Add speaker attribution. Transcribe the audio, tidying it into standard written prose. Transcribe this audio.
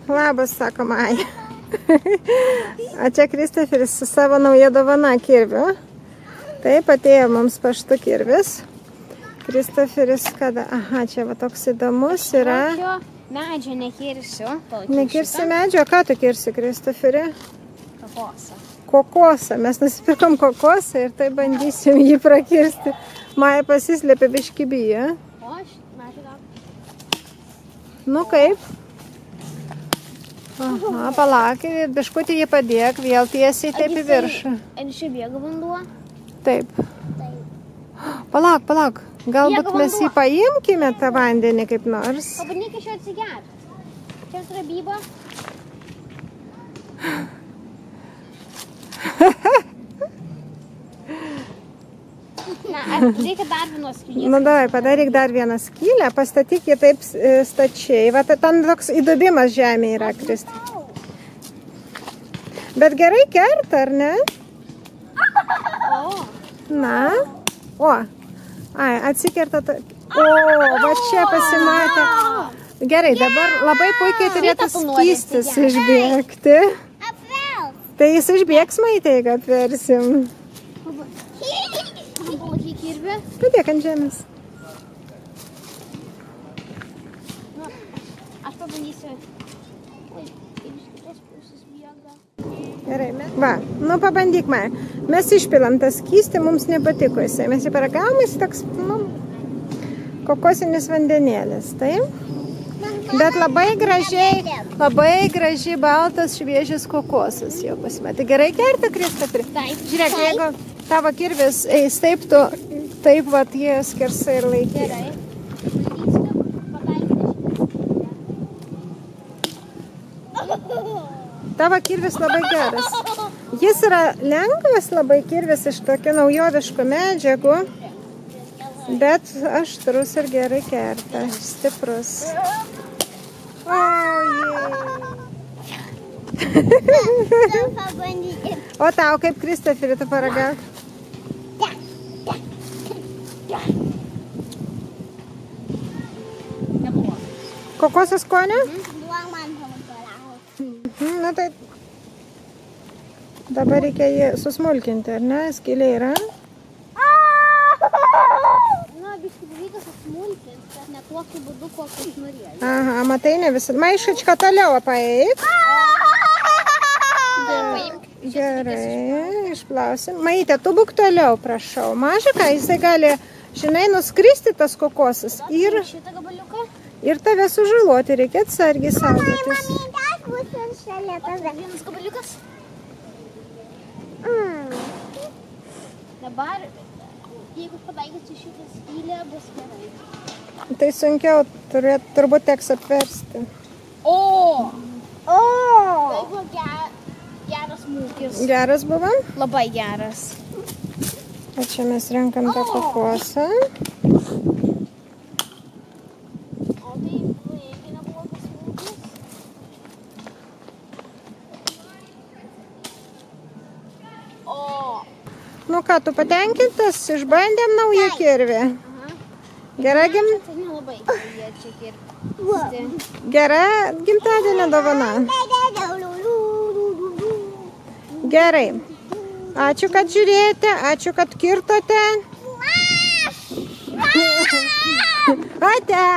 Speaker 1: Labas, sako Maja. A čia Kristoferis su savo nauja dovana kirviu. Taip, atėjo mums paštu kirvis. Kristoferis kada... Aha, čia va toks įdomus yra.
Speaker 2: Medžio nekirsiu.
Speaker 1: Nekirsi medžio? Ką tu kirsi, Kristoferi?
Speaker 2: Kokosą.
Speaker 1: Kokosą. Mes nusipirkom kokosą ir tai bandysim jį prakirsti. Maja pasislėpė biškį bijo.
Speaker 2: O aš medžio gal.
Speaker 1: Nu kaip? Aha, palauk, biškutį jį padėk, vėl tiesiai taip į viršų.
Speaker 2: Ar čia bėga vanduo?
Speaker 1: Taip. Palauk, palauk. Galbūt mes jį paimkime tą vandenį kaip nors.
Speaker 2: Pabandyk iš jo atsigerti. Čia yra byba. Na, reikia dar vienos skylės.
Speaker 1: Nu, davai, padaryk dar vieną skylę, pastatyk jį taip stačiai. Va, ten toks įdubimas žemė yra, Kristi. Bet gerai kerta, ar ne?
Speaker 2: O.
Speaker 1: Na. O. Ai, atsikerta. O, va čia pasimatė. Gerai, dabar labai puikiai turėtų skystis išbėgti. Tai jis išbėgs, Maitė, jeigu apversim. Padėk ant žemės.
Speaker 2: Aš pabandysiu. Oi, kaip iš kitos pusės bėga.
Speaker 1: Gerai, va, nu pabandyk, Maja. Mes išpilam tą skystį, mums nepatiko jisai. Mes jį paragavom, jis toks, nu, kokosinis vandenėlis, taip? Bet labai gražiai baltas šviežias kokosas jau pasimatė. Gerai kerta, Kristoferi? Žiūrėk, jeigu tavo kirvis eis taip, tu taip vat jie skersai ir laikė.
Speaker 2: Gerai.
Speaker 1: Tavo kirvis labai geras. Jis yra lengvas labai kirvis iš tokio naujoviško medžiagų, bet aštrus ir gerai kerta, stiprus. O tau kaip, Kristoferi, tu paragauk? Kokosas skonio? Na tai dabar reikia jį susmulkinti, ar ne? Skylė yra?
Speaker 2: Na, biškai dalykas susmulkinti, bet ne tokiu būdu, kokius norėjai.
Speaker 1: Aha, matai, ne visą. Maišačką toliau paeik. Gerai, išplausim. Maitė, tu būk toliau, prašau. Mažaką, jisai gali, žinai, nuskristi tas kokosas ir tave sužaloti. Reikia atsargiai saugotis.
Speaker 2: Vienas gabaliukas. Dabar, jeigu pataikysi šitą skylę, bus gerai.
Speaker 1: Tai sunkiau, turbūt teks apversti.
Speaker 2: O! Tai buvo geras smūgis.
Speaker 1: Geras buvo?
Speaker 2: Labai geras.
Speaker 1: O čia mes renkam tą kokosą. Nu ką, tu patenkintas? Išbandėm naują kirvį. Gera gimtadienio dovana. Gerai. Ačiū, kad žiūrėjote, ačiū, kad kirtote. Ate.